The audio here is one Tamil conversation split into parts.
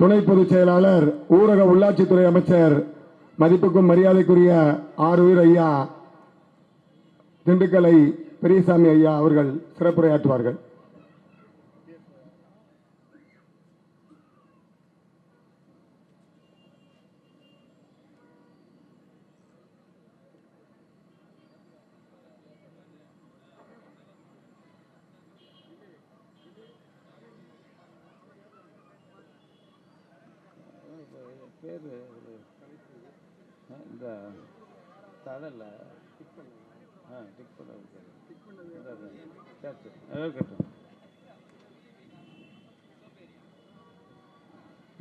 துணை பொதுச் செயலாளர் ஊரக உள்ளாட்சித்துறை அமைச்சர் மதிப்புக்கும் மரியாதைக்குரிய ஆரூர் ஐயா திண்டுக்கலை பெரியசாமி ஐயா அவர்கள் சிறப்புரையாற்றுவார்கள். பேர் இந்த தடல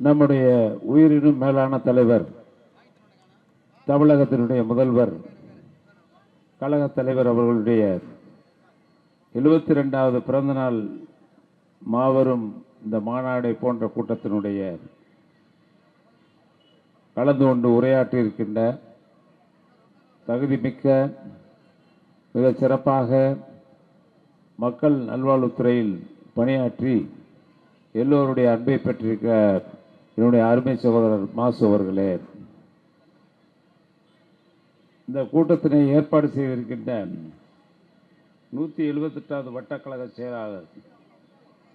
நம்முடைய உயிரினும் மேலான தலைவர், தமிழகத்தினுடைய முதல்வர், கழக தலைவர் அவர்களுடைய 72வது பிறந்த நாள் மாபெரும் இந்த மாநாடை போன்ற கூட்டத்தினுடைய கலந்து கொண்டு உரையாற்றி இருக்கின்ற தகுதிமிக்க மிக சிறப்பாக மக்கள் நல்வாழ்வுத்துறையில் பணியாற்றி எல்லோருடைய அன்பை பெற்றிருக்க என்னுடைய அருமை சகோதரர் மாசு அவர்களே, இந்த கூட்டத்தினை ஏற்பாடு செய்திருக்கின்ற 178வது வட்டக்கழக செயலாளர்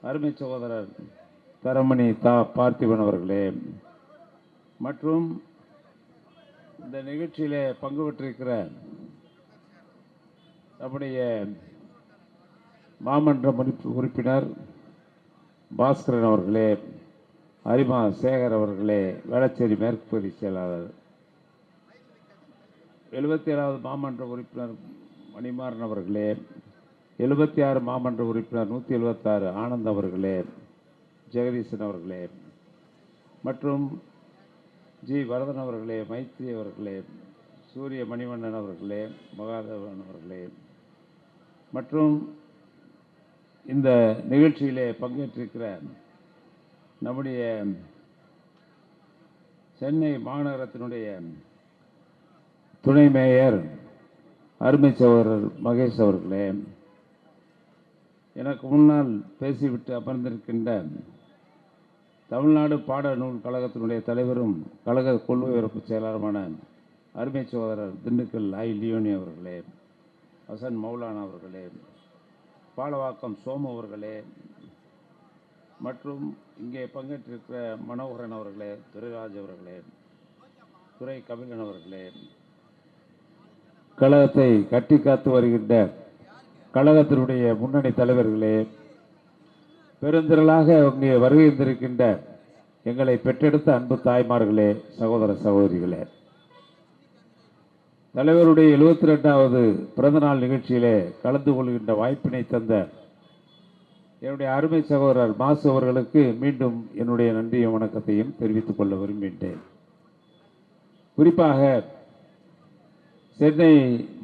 அருமை சகோதரர் தரமணி பார்த்திபன் அவர்களே, மற்றும் இந்த நிகழ்ச்சியிலே பங்கு பெற்றிருக்கிற நம்முடைய மாமன்ற உறுப்பினர் பாஸ்கரன் அவர்களே, அரிமா சேகர் அவர்களே, வேளச்சேரி மேற்கு பகுதி செயலாளர், 77வது மாமன்ற உறுப்பினர் மணிமாறன் அவர்களே, 76 மாமன்ற உறுப்பினர் 176 ஆனந்த் அவர்களே, ஜெகதீசன் அவர்களே, மற்றும் ஜி வரதன் அவர்களே, மைத்ரி அவர்களே, சூரிய மணிவண்ணன் அவர்களே, மகாதேவன் அவர்களே, மற்றும் இந்த நிகழ்ச்சியிலே பங்கேற்றிருக்கிற நம்முடைய சென்னை மாநகரத்தினுடைய துணை மேயர் அருமை சகோதரர் மகேஷ் அவர்களே, எனக்கு முன்னால் பேசிவிட்டு அமர்ந்திருக்கின்ற தமிழ்நாடு பாடநூல் கழகத்தினுடைய தலைவரும் கழக கொள்கை உறுப்பு செயலாளருமான அருமை சகோதரர் திண்டுக்கல் ஐ லியோனி அவர்களே, ஹசன் மௌலானா அவர்களே, பாலவாக்கம் சோமு அவர்களே, மற்றும் இங்கே பங்கேற்றிருக்கிற மனோகரன் அவர்களே, துரைராஜ் அவர்களே, துரை கபிலன் அவர்களே, கழகத்தை கட்டி காத்து வருகின்ற கழகத்தினுடைய முன்னணி தலைவர்களே, பெருந்திரளாக இங்கே வருகின்றிருக்கின்ற எங்களை பெற்றெடுத்த அன்பு தாய்மார்களே, சகோதர சகோதரிகளே, தலைவருடைய 72வது பிறந்தநாள் நிகழ்ச்சியிலே கலந்து கொள்கின்ற வாய்ப்பினை தந்த என்னுடைய அருமை சகோதரர் மாசு அவர்களுக்கு மீண்டும் என்னுடைய நன்றியும் வணக்கத்தையும் தெரிவித்துக் கொள்ள விரும்புகின்றேன். குறிப்பாக சென்னை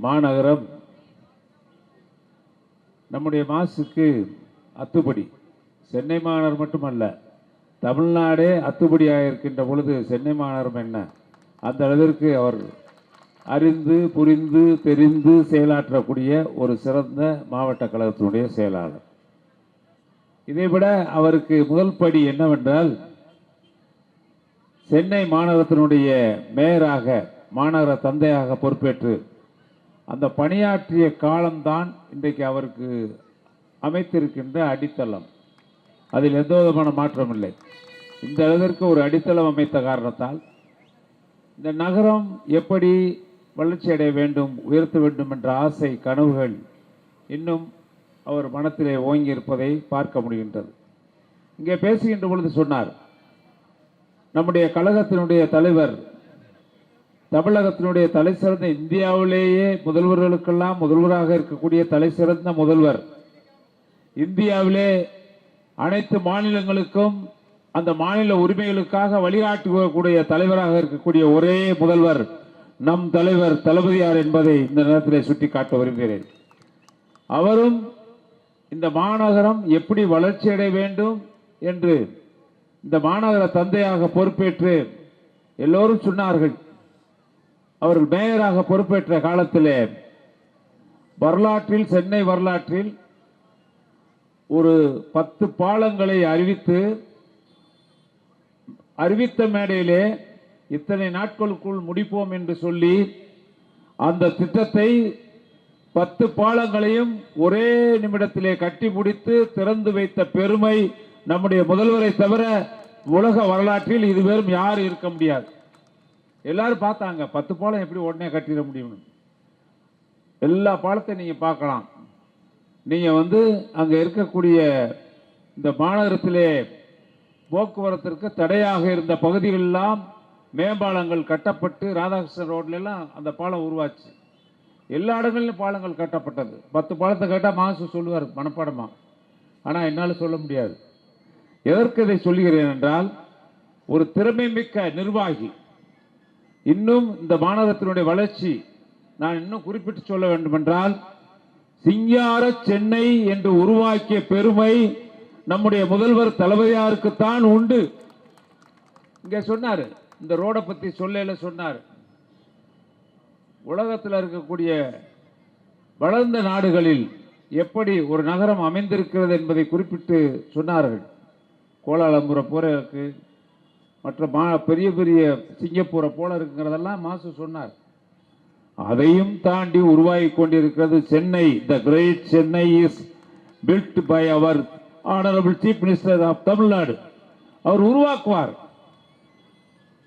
மாநகரம் நம்முடைய மாசுக்கு அத்துப்படி, சென்னை மாநகரம் மட்டுமல்ல, தமிழ்நாடே அத்துப்படியாக இருக்கின்ற பொழுது சென்னை மாநகரம் என்ன, அந்த அளவிற்கு அவர் அறிந்து புரிந்து தெரிந்து செயலாற்றக்கூடிய ஒரு சிறந்த மாவட்ட கழகத்தினுடைய செயலாளர். இதைவிட அவருக்கு முதல் படி என்னவென்றால், சென்னை மாநகரத்தினுடைய மேயராக, மாநகர தந்தையாக பொறுப்பேற்று அந்த பணியாற்றிய காலம்தான் இன்றைக்கு அவருக்கு அமைத்திருக்கின்ற அடித்தளம். அதில் எந்த விதமான மாற்றம் இல்லை. இந்த அளவிற்கு ஒரு அடித்தளம் அமைத்த காரணத்தால் இந்த நகரம் எப்படி வளர்ச்சி அடைய வேண்டும், உயர்த்த வேண்டும் என்ற ஆசை கனவுகள் இன்னும் அவர் மனத்திலே ஓங்கி இருப்பதை பார்க்க முடிகின்றது. இங்கே பேசுகின்ற பொழுது சொன்னார், நம்முடைய கழகத்தினுடைய தலைவர், தமிழகத்தினுடைய தலை சிறந்த, இந்தியாவிலேயே முதல்வர்களுக்கெல்லாம் முதல்வராக இருக்கக்கூடிய தலை சிறந்த முதல்வர், இந்தியாவிலே அனைத்து மாநிலங்களுக்கும் அந்த மாநில உரிமைகளுக்காக வழிகாட்டக்கூடிய தலைவராக இருக்கக்கூடிய ஒரே முதல்வர் நம் தலைவர் தளபதியார் என்பதை இந்த நேரத்தில் சுட்டிக்காட்ட விரும்புகிறேன். அவரும் இந்த மாநகரம் எப்படி வளர்ச்சி அடைய வேண்டும் என்று இந்த மாநகர தந்தையாக பொறுப்பேற்று எல்லோரும் சொன்னார்கள். அவர்கள் மேயராக பொறுப்பேற்ற காலத்திலே வரலாற்றில், சென்னை வரலாற்றில் ஒரு 10 பாலங்களை அறிவித்து அறிவித்த மேடையிலே இத்தனை நாட்களுக்குள் முடிப்போம் என்று சொல்லி அந்த திட்டத்தை 10 பாலங்களையும் ஒரே நிமிடத்திலே கட்டி முடித்து திறந்து வைத்த பெருமை நம்முடைய முதல்வரை தவிர உலக வரலாற்றில் இதுவரும் யாரும் இருக்க முடியாது. எல்லாரும் பார்த்தாங்க 10 பாலம் எப்படி உடனே கட்டிட முடியும். எல்லா பாலத்தையும் நீங்க பார்க்கலாம். நீங்க அங்க இருக்கக்கூடிய இந்த மாநகரத்திலே போக்குவரத்திற்கு தடையாக இருந்த பகுதிகள் எல்லாம் மேம்பாலங்கள் கட்டப்பட்டு ராதாகிருஷ்ணன் ரோட்ல எல்லாம் அந்த பாலம் உருவாச்சு. எல்லா இடங்களிலும் பாலங்கள் கட்டப்பட்டது. 10 பாலத்தை கேட்டால் மாசு சொல்லுவார் மனப்பாடமா. ஆனா என்னால் சொல்ல முடியாது. எதற்கு இதை சொல்லுகிறேன் என்றால், ஒரு திறமை மிக்க நிர்வாகி இன்னும் இந்த மாநகரத்தினுடைய வளர்ச்சி நான் இன்னும் குறிப்பிட்டு சொல்ல வேண்டும் என்றால், சிங்கார சென்னை என்று உருவாக்கிய பெருமை நம்முடைய முதல்வர் தளபதியாருக்குத்தான் உண்டு. இங்க சொன்னாரு, இந்த ரோட பத்தி சொல்ல சொன்னார். உலகத்தில் இருக்கக்கூடிய வளர்ந்த நாடுகளில் எப்படி ஒரு நகரம் அமைந்திருக்கிறது என்பதை குறிப்பிட்டு சொன்னார்கள். கோலாலம்பூரை போல இருக்கு, மற்ற பெரிய பெரிய சிங்கப்பூரை போல இருக்குங்கிறதெல்லாம் மாசு சொன்னார். அதையும் தாண்டி உருவாகி கொண்டிருக்கிறது Chennai. The great Chennai is built by our honourable chief minister of Tamil Nadu. அவர் உருவாக்குவார்.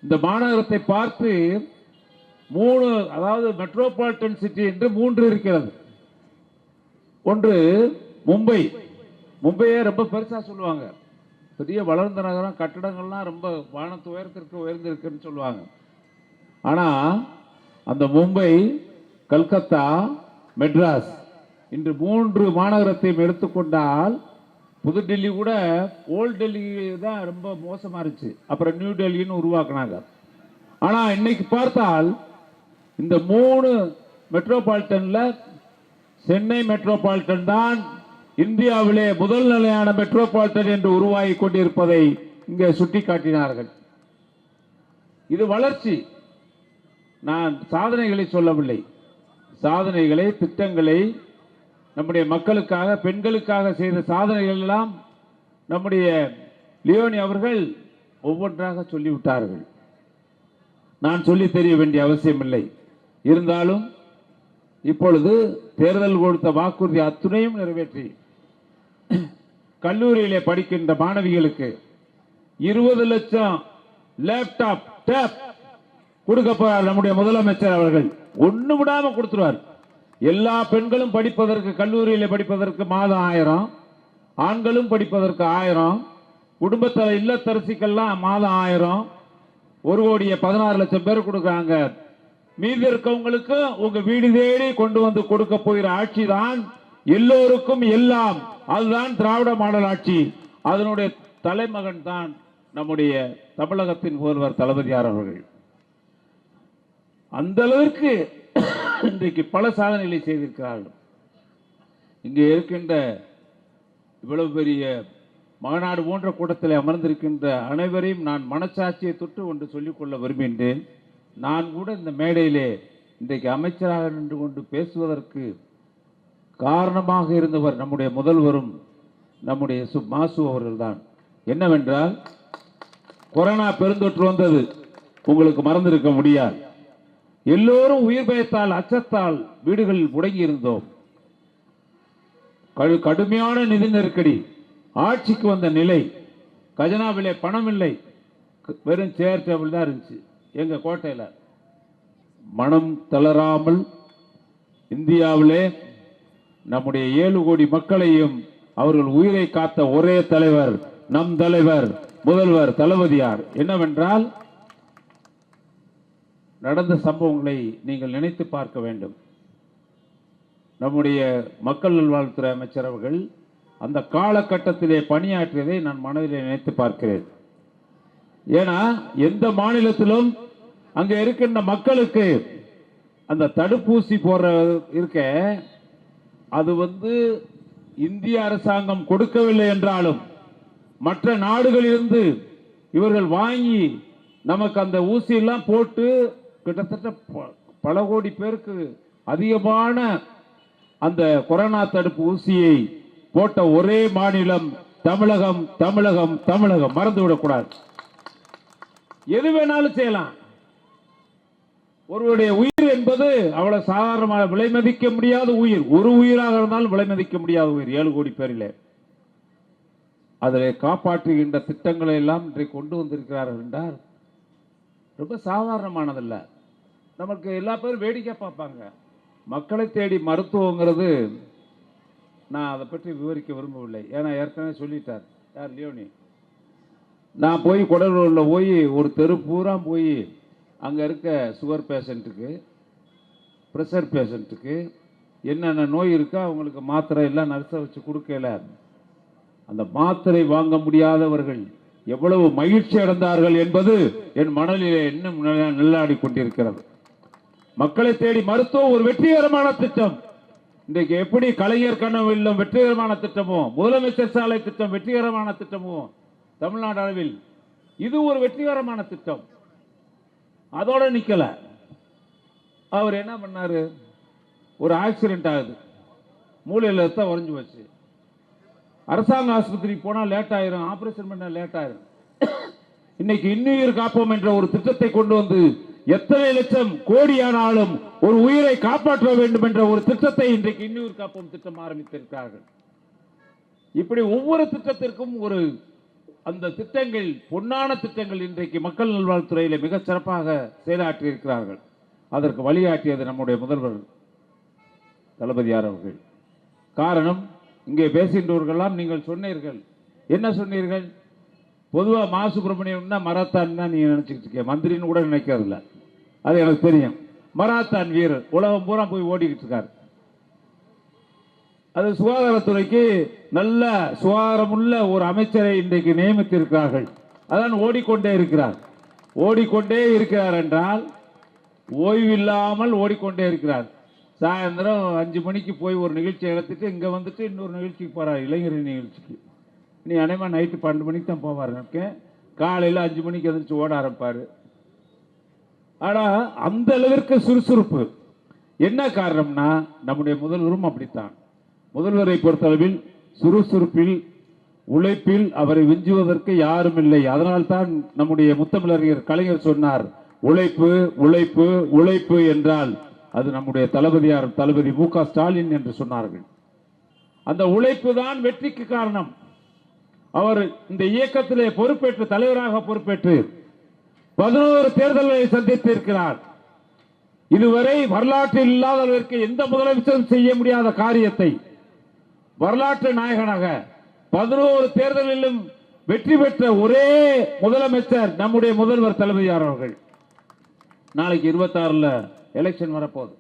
இந்த மாநகரத்தை பார்த்து 3, அதாவது மெட்ரோபாலிட்டன் சிட்டி என்று 3 இருக்கிறது. ஒன்று மும்பை. மும்பையே ரொம்ப பெருசா சொல்லுவாங்க, பெரிய வளர்ந்த நகரம், கட்டடங்கள்லாம் ரொம்ப வானத்து உயரத்திற்கு உயர்ந்திருக்குன்னு சொல்லுவாங்க. ஆனா அந்த மும்பை, கல்கத்தா, மெட்ராஸ் இன்று 3 மாநகரத்தையும் எடுத்துக்கொண்டால், புதுடெல்லி கூட ஓல்ட் டெல்லி தான் ரொம்ப மோசமா இருந்துச்சு. அப்புறம் நியூ டெல்லின்னு உருவாக்குனாங்க. ஆனா இன்னைக்கு பார்த்தால் இந்த 3 மெட்ரோபாலிட்டன்ல சென்னை மெட்ரோபாலிட்டன் தான் இந்தியாவிலே முதல் நிலையான மெட்ரோபாலிட்டன் என்று உருவாகி கொண்டிருப்பதை இங்கே சுட்டிக்காட்டினார்கள். இது வளர்ச்சி. நான் சாதனைகளை சொல்லவில்லை. சாதனைகளை, திட்டங்களை, நம்முடைய மக்களுக்காக, பெண்களுக்காக செய்த சாதனைகள் எல்லாம் நம்முடைய லியோனி அவர்கள் ஒவ்வொன்றாக சொல்லிவிட்டார்கள். நான் சொல்லி தெரிய வேண்டிய அவசியம் இல்லை. இருந்தாலும் இப்பொழுது தேர்தல் கொடுத்த வாக்குறுதி அத்துணையும் நிறைவேற்றி கல்லூரியிலே படிக்கின்ற மாணவிகளுக்கு 20 லட்சம் லேப்டாப் டேப் கொடுக்க போறார் நம்முடைய முதலமைச்சர் அவர்கள். ஒண்ணு விடாம கொடுத்துருவார். எல்லா பெண்களும் படிப்பதற்கு, கல்லூரியிலே படிப்பதற்கு மாதம் 1000, ஆண்களும் படிப்பதற்கு 1000, குடும்பத்தில் இல்லத்தரசிக்கெல்லாம் மாதம் 1000, 1,16 லட்சம் பேர் கொடுக்குறாங்க. மீதி இருக்கவங்களுக்கு உங்க வீடு தேடி கொண்டு வந்து கொடுக்க போகிற ஆட்சி தான் எல்லோருக்கும் எல்லாம். அதுதான் திராவிட மாடல் ஆட்சி. அதனுடைய தலைமகன் தான் நம்முடைய தமிழகத்தின் முதல்வர் தளபதியார் அவர்கள். அந்த அளவிற்கு இன்றைக்கு பல சாதனைகளை செய்திருக்கிறார்கள். இங்கே இருக்கின்ற இவ்வளவு பெரிய மாநாடு போன்ற கூட்டத்தில் அமர்ந்திருக்கின்ற அனைவரையும் நான் மனசாட்சியை தொட்டு ஒன்று சொல்லிக்கொள்ள விரும்புகின்றேன். நான் கூட இந்த மேடையிலே இன்றைக்கு அமைச்சராக நின்று கொண்டு பேசுவதற்கு காரணமாக இருந்தவர் நம்முடைய முதல்வரும் நம்முடைய மாசு அவர்கள்தான். என்னவென்றால், கொரோனா பெருந்தொற்று வந்தது, உங்களுக்கு மறந்திருக்க முடியாது. எல்லோரும் உயிர் பயத்தால், அச்சத்தால் வீடுகளில் முடங்கி இருந்தோம். கடுமையான நிதி நெருக்கடி, ஆட்சிக்கு வந்த நிலை, கஜனாவிலே பணம் இல்லை, வெறும் சேர் டேபிள் தான் இருந்துச்சு எங்க கோட்டையில. மனம் தளராமல் இந்தியாவிலே நம்முடைய 7 கோடி மக்களையும் அவர்கள் உயிரை காத்த ஒரே தலைவர் நம் தலைவர் முதல்வர் தளபதியார். என்னவென்றால், நடந்த சம்பவங்களை நீங்கள் நினைத்து பார்க்க வேண்டும். நம்முடைய மக்கள் நல்வாழ்வுத்துறை அமைச்சர் அவர்கள் அந்த காலகட்டத்திலே பணியாற்றியதை நான் மனதிலே நினைத்து பார்க்கிறேன். ஏன்னா எந்த மாநிலத்திலும் அங்க இருக்கின்ற மக்களுக்கு அந்த தடுப்பூசி போடுற இருக்க, அது இந்திய அரசாங்கம் கொடுக்கவில்லை என்றாலும் மற்ற நாடுகளிலிருந்து இவர்கள் வாங்கி நமக்கு அந்த ஊசி எல்லாம் போட்டு கிட்டத்தட்ட பல கோடி பேருக்கு அதிகமான அந்த கொரோனா தடுப்பு ஊசியை போட்ட ஒரே மாநிலம் தமிழகம். தமிழகம் தமிழகம் மறந்துவிடக்கூடாது. எது வேணாலும் செய்யலாம். ஒருவருடைய உயிர் என்பது அவ்வளவு சாதாரணமாக விலை மதிக்க முடியாத உயிர். ஒரு உயிராக இருந்தாலும் விலை மதிக்க முடியாத உயிர். 7 கோடி பேரிலே அதை காப்பாற்றுகின்ற திட்டங்களை எல்லாம் இன்றைக்கு கொண்டு வந்திருக்கிறார்கள் என்றால் ரொம்ப சாதாரணமானதல்ல. நமக்கு எல்லா பேரும் வேடிக்கை பார்ப்பாங்க. மக்களை தேடி மருத்துவங்கிறது நான் அதை பற்றி விவரிக்க விரும்பவில்லை. ஏன்னா ஏற்கனவே சொல்லிட்டார் யார் லியோனி. நான் போய் குடலூரில் போய் ஒரு தெரு பூரா போய் அங்கே இருக்க சுகர் பேஷண்ட்டுக்கு, ப்ரெஷர் பேஷண்ட்டுக்கு என்னென்ன நோய் இருக்கோ அவங்களுக்கு மாத்திரை எல்லாம் நர்ஸை வச்சு கொடுக்கல. அந்த மாத்திரை வாங்க முடியாதவர்கள் எவ்வளவு மகிழ்ச்சி அடைந்தார்கள் என்பது என் மனதிலே இன்னும் நில்லாடி கொண்டிருக்கிறது. மக்களை தேடி மருத்துவம் ஒரு வெற்றிகரமான திட்டம். இன்றைக்கு எப்படி கலைஞர் கனவு இல்லம் வெற்றிகரமான திட்டமோ, முதலமைச்சர் சாலை திட்டம் வெற்றிகரமான திட்டமோ, தமிழ்நாடு அளவில் இது ஒரு வெற்றிகரமான திட்டம். அதோட நிக்கல. அவர் என்ன பண்ணாரு, ஒரு ஆக்சிடென்ட் ஆகுது, மூளையில் ரத்தம் உறைஞ்சு வச்சு, அரசாங்க ஆஸ்பத்திரிக்கு போனால் லேட் ஆயிரும், ஆபரேஷன் பண்ண லேட் ஆயிரும். இன்னைக்கு இன்னுயிர் காப்போம் என்ற ஒரு திட்டத்தை கொண்டு வந்து எத்தனை லட்சம் கோடியானாலும் ஒரு உயிரை காப்பாற்ற வேண்டும் என்ற ஒரு திட்டத்தை இன்றைக்கு இன்னுயிர் காப்போம் திட்டம் ஆரம்பித்திருக்கிறார்கள். இப்படி ஒவ்வொரு திட்டத்திற்கும் ஒரு அந்த திட்டங்கள் பொன்னான திட்டங்கள் இன்றைக்கு மக்கள் நல்வாழ்வுத்துறையில் மிக சிறப்பாக செயலாற்றி இருக்கிறார்கள். அதற்கு வழிகாட்டியது நம்முடைய முதல்வர் தளபதியார் அவர்கள். காரணம், இங்கே பேசுகின்றவர்களெல்லாம் நீங்கள் சொன்னீர்கள். என்ன சொன்னீர்கள்? பொதுவாக மா சுப்பிரமணியம்னா மராத்தான் தான் நீங்க நினைச்சுக்கிட்டு இருக்க, மந்திரின்னு கூட நினைக்கிறதில்ல. அது எனக்கு தெரியும். மராத்தான் வீரர், உலகம் பூரா போய் ஓடிக்கிட்டு இருக்காரு. அது சுகாதாரத்துறைக்கு நல்ல சுகாதாரமுள்ள ஒரு அமைச்சரை இன்றைக்கு நியமித்திருக்கிறார்கள். அதான் ஓடிக்கொண்டே இருக்கிறார். ஓடிக்கொண்டே இருக்கிறார் என்றால் ஓய்வில்லாமல் ஓடிக்கொண்டே இருக்கிறார். சாயந்தரம் 5 மணிக்கு போய் ஒரு நிகழ்ச்சி நடத்திட்டு இங்கே வந்துட்டு இன்னொரு நிகழ்ச்சிக்கு போகிறார், இளைஞர் நிகழ்ச்சிக்கு. நீ அனைமா நைட்டு 12 மணிக்கு தான் போவார். காலையில் 5 மணிக்கு எதிர்த்து ஓட ஆரம்பிப்பார். ஆனால் அந்த அளவிற்கு சுறுசுறுப்பு. என்ன காரணம்னா நம்முடைய முதல்வரும் அப்படித்தான். முதல்வரை பொறுத்தளவில் சுறுசுறுப்பில், உழைப்பில் அவரை விஞ்சுவதற்கு யாரும் இல்லை. அதனால்தான் நம்முடைய முத்தமிழறிஞர் கலைஞர் சொன்னார், உழைப்பு உழைப்பு உழைப்பு என்றால் அது நம்முடைய தளபதி மு.க. ஸ்டாலின் என்று சொன்னார்கள். அந்த உழைப்பு தான் வெற்றிக்கு காரணம். அவர் இந்த இயக்கத்திலே பொறுப்பேற்று, தலைவராக பொறுப்பேற்று 11 தேர்தல்களை சந்தித்திருக்கிறார். இதுவரை வரலாற்றில் இல்லாதவருக்கு எந்த முதலமைச்சரும் செய்ய முடியாத காரியத்தை வரலாற்று நாயகனாக 11 தேர்தலிலும் வெற்றி பெற்ற ஒரே முதலமைச்சர் நம்முடைய முதல்வர் தளபதியார் அவர்கள். நாளைக்கு 26 எலெக்ஷன் வரப்போகுது.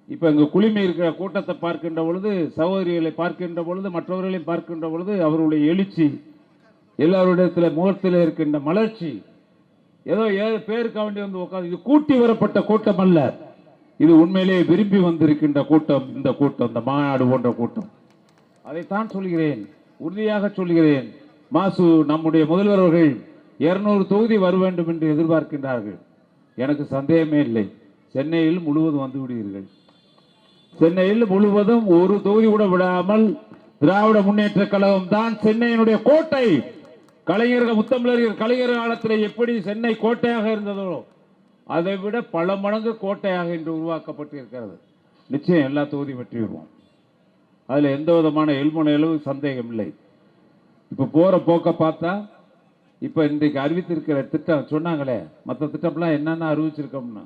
இப்ப இங்க குளிமை இருக்கிற கூட்டத்தை பார்க்கின்ற பொழுது, சகோதரிகளை பார்க்கின்ற பொழுது, மற்றவர்களையும் பார்க்கின்ற பொழுது அவருடைய எழுச்சி, எல்லாருடைய முகத்தில் இருக்கின்ற மலர்ச்சி, ஏதோ 7 பேருக்கு வேண்டி வந்து உட்காந்து, இது கூட்டி வரப்பட்ட கூட்டம் அல்ல, இது உண்மையிலே விரும்பி வந்திருக்கின்ற கூட்டம். இந்த கூட்டம், இந்த மாநாடு போன்ற கூட்டம். அதைத்தான் சொல்கிறேன், உறுதியாக சொல்கிறேன். மாசு நம்முடைய முதல்வர் அவர்கள் 200 தொகுதி வர வேண்டும் என்று எதிர்பார்க்கின்றார்கள். எனக்கு சந்தேகமே இல்லை. சென்னையில் முழுவதும் வந்து விடுவீர்கள். சென்னையில் முழுவதும் ஒரு தொகுதி கூட விடாமல் திராவிட முன்னேற்ற கழகம் தான் சென்னையினுடைய கோட்டை. கலைஞர்கள், முத்தமிழர் கலைஞர் காலத்தில் எப்படி சென்னை கோட்டையாக இருந்ததோ அதை விட பல மடங்கு கோட்டையாக இன்று உருவாக்கப்பட்டு இருக்கிறது. நிச்சயம் எல்லா தொகுதி வெற்றி பெறுவோம். அதுல எந்த விதமான எல்முனையிலும் சந்தேகம் இல்லை. இப்ப போற போக்க பார்த்தா, இப்ப இன்றைக்கு அறிவித்திருக்கிற திட்டம் சொன்னாங்களே, மற்ற திட்டம்லாம் என்னென்ன அறிவிச்சிருக்கோம்னா,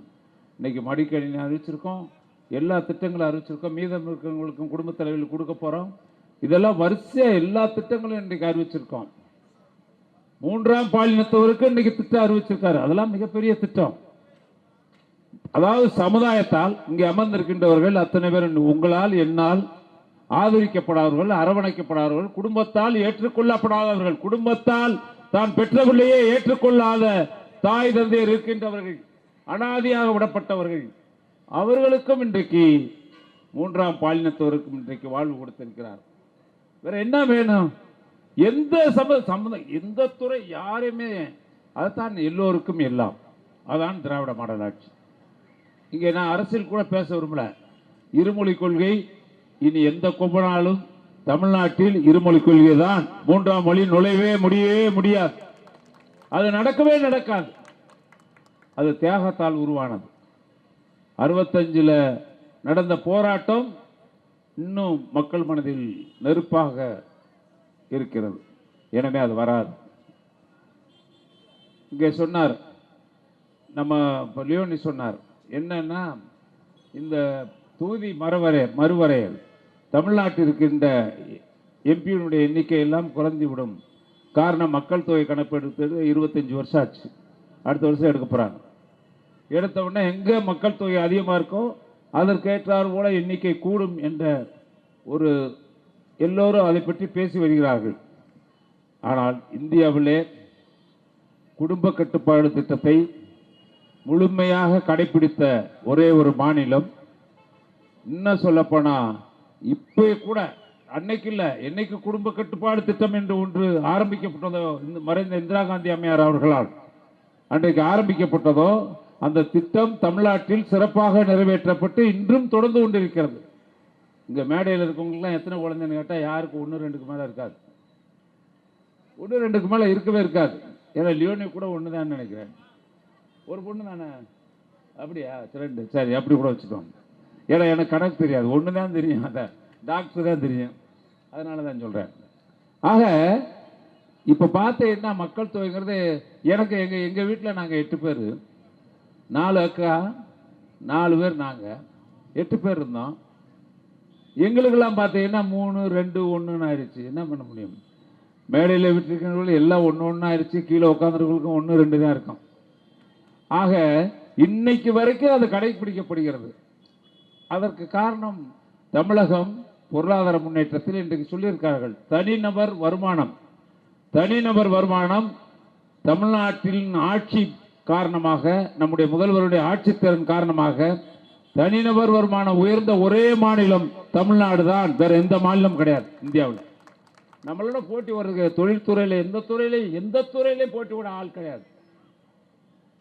இன்னைக்கு மடிக்கணினி அறிவிச்சிருக்கோம், எல்லா திட்டங்களும் அறிவிச்சிருக்கோம், மீதம் இருக்கிறவங்களுக்கும் குடும்ப தலைவர்களுக்கு கொடுக்க போறோம். இதெல்லாம் வரிசையா எல்லா திட்டங்களும் இன்றைக்கு அறிவிச்சிருக்கோம். 3ஆம் பாலினத்தவருக்கு இன்னைக்கு திட்டம் அறிவிச்சிருக்காரு. அதெல்லாம் மிகப்பெரிய திட்டம். அதாவது சமுதாயத்தால் இங்கே அமர்ந்திருக்கின்றவர்கள் அத்தனை பேர் உங்களால், என்னால் ஆதரிக்கப்படாதவர்கள், அரவணைக்கப்படாதவர்கள், குடும்பத்தால் ஏற்றுக்கொள்ளப்படாதவர்கள், குடும்பத்தால் தான் பெற்ற பிள்ளையே ஏற்றுக்கொள்ளாத தாய் தந்தையர் இருக்கின்றவர்கள், அனாதியாக விடப்பட்டவர்கள், அவர்களுக்கும் இன்றைக்கு 3ஆம் பாலினத்தவருக்கும் இன்றைக்கு வாழ்வு கொடுத்திருக்கிறார். வேற என்ன வேணும்? எந்த சம்பந்தம், எந்த துறை, யாருமே, அதுதான் எல்லோருக்கும் எல்லாம். அதான் திராவிட மாடல் ஆட்சி. இங்கே நான் அரசியல் கூட பேச விரும்பல. இருமொழி கொள்கை இனி எந்த கொம்பனாலும் தமிழ்நாட்டில் இருமொழி கொள்கை தான். 3ஆம் மொழி நுழைவே முடியாது. அது நடக்கவே நடக்காது. அது தியாகத்தால் உருவானது. 65 நடந்த போராட்டம் இன்னும் மக்கள் மனதில் நெருப்பாக இருக்கிறது. எனவே அது வராது. இங்கே சொன்னார் நம்ம லியோனி சொன்னார் என்னன்னா, இந்த தொகுதி மறுவரையல் தமிழ்நாட்டில் இருக்கின்ற எம்பியினுடைய எண்ணிக்கை எல்லாம் குறைந்துவிடும். காரணம் மக்கள் தொகை கணக்கெடுத்தது 25 வருஷம் ஆச்சு. அடுத்த வருஷம் எடுக்க போறாங்க. எடுத்த உடனே எங்க மக்கள் தொகை அதிகமாக இருக்கோ அதற்கேற்றார் போல எண்ணிக்கை கூடும் என்ற ஒரு எல்லோரும் அதை பற்றி பேசி வருகிறார்கள். ஆனால் இந்தியாவிலே குடும்ப கட்டுப்பாடு திட்டத்தை முழுமையாக கடைபிடித்த ஒரே ஒரு மாநிலம், இன்னும் சொல்லப்போனா இப்போ கூட அன்னைக்கு இல்லை, என்னைக்கு குடும்ப கட்டுப்பாடு திட்டம் என்று ஒன்று ஆரம்பிக்கப்பட்டதோ, மறைந்த இந்திரா காந்தி அம்மையார் அவர்களால் அன்றைக்கு ஆரம்பிக்கப்பட்டதோ, அந்த திட்டம் தமிழ்நாட்டில் சிறப்பாக நிறைவேற்றப்பட்டு இன்றும் தொடர்ந்து கொண்டிருக்கிறது. இங்கே மேடையில் இருக்கவங்களுக்குலாம் எத்தனை குழந்தைன்னு கேட்டால் யாருக்கு 1-2க்கு மேலே இருக்காது. 1-2க்கு மேலே இருக்கவே இருக்காது. ஏன்னா லியோனி கூட ஒன்று தான் நினைக்கிறேன். ஒரு பொண்ணு தானே? அப்படியா? 2 சரி, அப்படி கூட வச்சுக்கோங்க. ஏன்னா எனக்கு கணக்கு தெரியாது, ஒன்று தான் தெரியும், அதான் டாக்டர் தான் தெரியும், அதனால தான் சொல்கிறேன். ஆக இப்போ பார்த்தீங்கன்னா மக்கள் தொகைங்கிறது எனக்கு எங்கள் வீட்டில் நாங்கள் 8 பேர், 4 அக்கா, 4 பேர், நாங்கள் 8 பேர் இருந்தோம். எங்களுக்கெல்லாம் பார்த்தீங்கன்னா 3, 2, 1 ஆயிடுச்சு. என்ன பண்ண முடியும்? மேடையில் விட்டுருக்கிறவர்கள் எல்லாம் 1 ஆயிடுச்சு. கீழே உட்காந்துருக்கவங்களுக்கும் 1, 2 தான் இருக்கும். ஆக இன்னைக்கு வரைக்கும் அது கடைபிடிக்கப்படுகிறது. அதற்கு காரணம் தமிழகம் பொருளாதார முன்னேற்றத்தில் இன்றைக்கு சொல்லியிருக்கார்கள் தனிநபர் வருமானம் தமிழ்நாட்டின் ஆட்சி காரணமாக, நம்முடைய முதல்வருடைய ஆட்சித்திறன் காரணமாக தனிநபர் வருமானம் உயர்ந்த ஒரே மாநிலம் தமிழ்நாடு தான். வேற எந்த மாநிலம் கிடையாது இந்தியாவில். நம்மளோட போட்டி வருது தொழில்துறையில, எந்த துறையில போட்டி கூட ஆள் கிடையாது.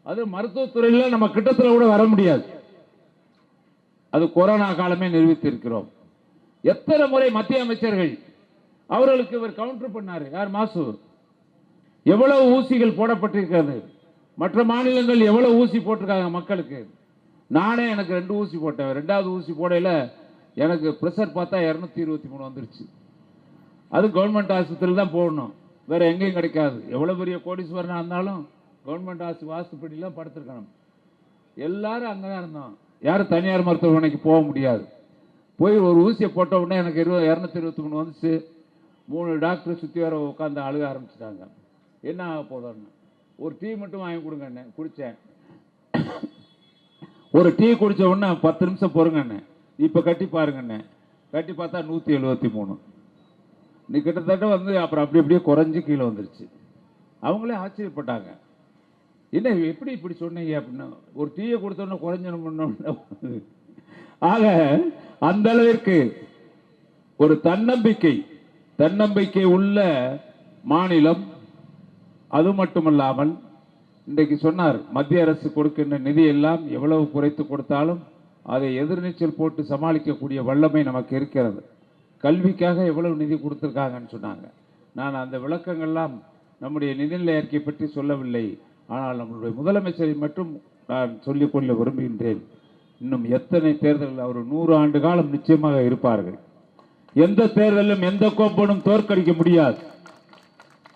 அது மருத்துவத்துறையில நம்ம கிட்டத்தில் கூட வர முடியாது. அது கொரோனா காலமே நிரூபித்திருக்கிறோம். எத்தனை முறை மத்திய அமைச்சர்கள் அவர்களுக்கு இவர் கவுண்டர் பண்ணாரு. யார்? மாசு. எவ்வளவு ஊசிகள் போடப்பட்டிருக்கிறது, மற்ற மாநிலங்கள் எவ்வளவு ஊசி போட்டிருக்காங்க மக்களுக்கு. நானே எனக்கு 2 ஊசி போட்டேன். 2வது ஊசி போடையில எனக்கு பிரஷர் பார்த்தா 223 வந்துருச்சு. அது கவர்மெண்ட் ஆஸ்பத்திரியில் தான் போடணும், வேற எங்கேயும் கிடைக்காது. எவ்வளவு பெரிய கோடீஸ்வரனா இருந்தாலும் கவர்மெண்ட் ஆஸ்பத்திரிலாம் படுத்திருக்கணும். எல்லாரும் அங்கதான் இருந்தோம். யாரும் தனியார் மருத்துவமனைக்கு போக முடியாது. போய் ஒரு ஊசியை போட்ட உடனே எனக்கு 223 வந்துச்சு. 3 டாக்டர் சுற்றி வர உட்காந்து அழுக ஆரம்பிச்சிட்டாங்க. என்ன ஆக போதும்னு. ஒரு டீ மட்டும் வாங்கி கொடுங்க. குடித்தேன். ஒரு டீ குடித்த உடனே 10 நிமிஷம் பொறுங்கண்ணே, இப்போ கட்டி பாருங்கண்ணே. கட்டி பார்த்தா 173. நீ கிட்டத்தட்ட வந்து அப்புறம் அப்படி அப்படியே குறைஞ்சி கீழே வந்துருச்சு. அவங்களே ஆச்சரியப்பட்டாங்க, என்ன எப்படி இப்படி சொன்னீங்க அப்படின்னு. ஒரு டீயை கொடுத்தோன்னே குறைஞ்சணும். ஆக அந்த அளவிற்கு ஒரு தன்னம்பிக்கை உள்ள மாநிலம். அது மட்டுமல்லாமல் இன்றைக்கு சொன்னார், மத்திய அரசு கொடுக்கின்ற நிதி எல்லாம் எவ்வளவு குறைத்து கொடுத்தாலும் அதை எதிர்நீச்சல் போட்டு சமாளிக்கக்கூடிய வல்லமை நமக்கு இருக்கிறது. கல்விக்காக எவ்வளவு நிதி கொடுத்துருக்காங்கன்னு சொன்னாங்க. நான் அந்த விளக்கங்கள்லாம் நம்முடைய நிதிநிலை அறிக்கை பற்றி சொல்லவில்லை. ஆனால் நம்மளுடைய முதலமைச்சரை மட்டும் நான் சொல்லிக்கொள்ள விரும்புகின்றேன். இன்னும் எத்தனை தேர்தல்கள் அவர் 100 ஆண்டு காலம் நிச்சயமாக இருப்பார்கள். எந்த தேர்தலும் எந்த கோப்பனும் தோற்கடிக்க முடியாது.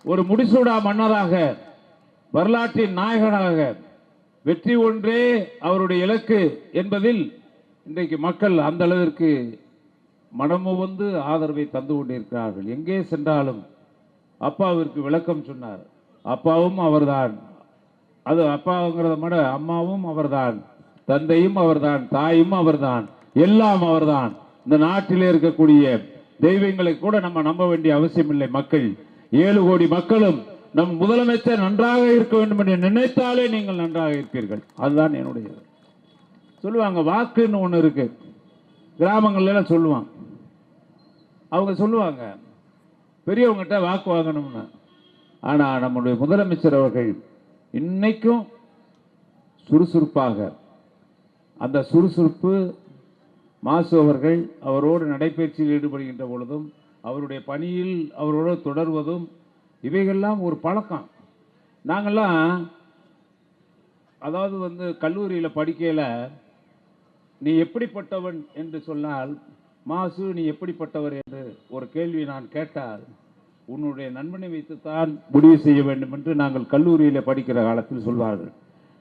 ஒரு முடிசூடா மன்னராக, வரலாற்றின் நாயகனாக, வெற்றி ஒன்றே அவருடைய இலக்கு என்பதில் இன்றைக்கு மக்கள் அந்த அளவிற்கு மனமு வந்து ஆதரவை தந்து கொண்டிருக்கிறார்கள். எங்கே சென்றாலும் அப்பாவிற்கு விளக்கம் சொன்னார். அப்பாவும் அவர்தான், அது அப்பாங்கிறத விட அம்மாவும் அவர்தான், தந்தையும் அவர்தான், தாயும் அவர்தான், எல்லாம் அவர்தான். இந்த நாட்டிலே இருக்கக்கூடிய தெய்வங்களை கூட நம்ம நம்ப வேண்டிய அவசியம் இல்லை. மக்கள் 7 கோடி மக்களும் நம் முதலமைச்சர் நன்றாக இருக்க வேண்டும் என்று நினைத்தாலே நீங்கள் நன்றாக இருப்பீர்கள். அதுதான் என்னுடைய சொல்லுவாங்க. வாக்குன்னு ஒன்று இருக்கு, கிராமங்கள்ல சொல்லுவாங்க. அவங்க சொல்லுவாங்க பெரியவங்ககிட்ட வாக்கு வாங்கணும்னு. ஆனா நம்முடைய முதலமைச்சர் அவர்கள் இன்னைக்கும் சுறுசுறுப்பாக, அந்த சுறுசுறுப்பு மாசு அவர்கள் அவரோடு நடைபயிற்சியில் ஈடுபடுகின்ற பொழுதும் அவருடைய பணியில் அவரோடு தொடர்வதும் இவைகள்லாம் ஒரு பழக்கம். நாங்கள்லாம் அதாவது வந்து கல்லூரியில் படிக்கையில் நீ எப்படிப்பட்டவன் என்று சொன்னால், மாசு நீ எப்படிப்பட்டவர் என்று ஒரு கேள்வி நான் கேட்டால், உன்னுடைய நண்பனை வைத்துத்தான் முடிவு செய்ய வேண்டும் என்று நாங்கள் கல்லூரியில் படிக்கிற காலத்தில் சொல்வார்கள்.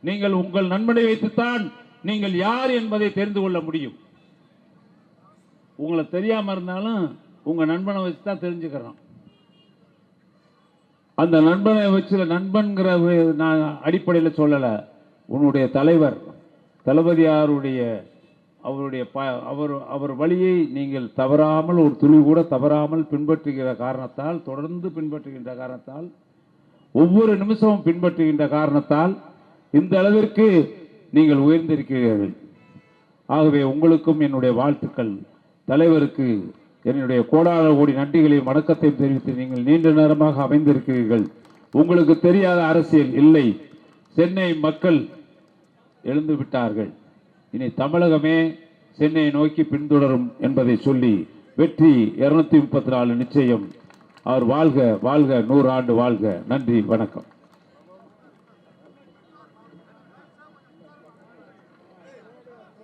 நீங்கள் உங்கள் நண்பனை வைத்துத்தான் நீங்கள் யார் என்பதை தெரிந்து கொள்ள முடியும். உங்களை தெரியாம இருந்தாலும் உங்க நண்பனை வச்சு தான் தெரிஞ்சுக்கிறோம். அந்த நண்பனை வச்சு, நண்பன்கிற நான் அடிப்படையில் சொல்லல, உன்னுடைய தலைவர் தளபதியாருடைய அவர் வழியை நீங்கள் தவறாமல், ஒரு துளி கூட தவறாமல் பின்பற்றுகிற காரணத்தால், தொடர்ந்து பின்பற்றுகின்ற காரணத்தால், ஒவ்வொரு நிமிஷமும் பின்பற்றுகின்ற காரணத்தால் இந்த அளவிற்கு நீங்கள் உயர்ந்திருக்கிறீர்கள். ஆகவே உங்களுக்கும் என்னுடைய வாழ்த்துக்கள். தலைவருக்கு என்னுடைய கோடான கோடி நன்றிகளையும் வணக்கத்தையும் தெரிவித்து நீங்கள் நீண்ட நேரமாக அமைந்திருக்கிறீர்கள். உங்களுக்கு தெரியாத அரசியல் இல்லை. சென்னை மக்கள் எழுந்து விட்டார்கள். இனி தமிழகமே சென்னையை நோக்கி பின்தொடரும் என்பதை சொல்லி, வெற்றி 234 நிச்சயம். அவர் வாழ்க வாழ்க, 100 ஆண்டு வாழ்க. நன்றி, வணக்கம்.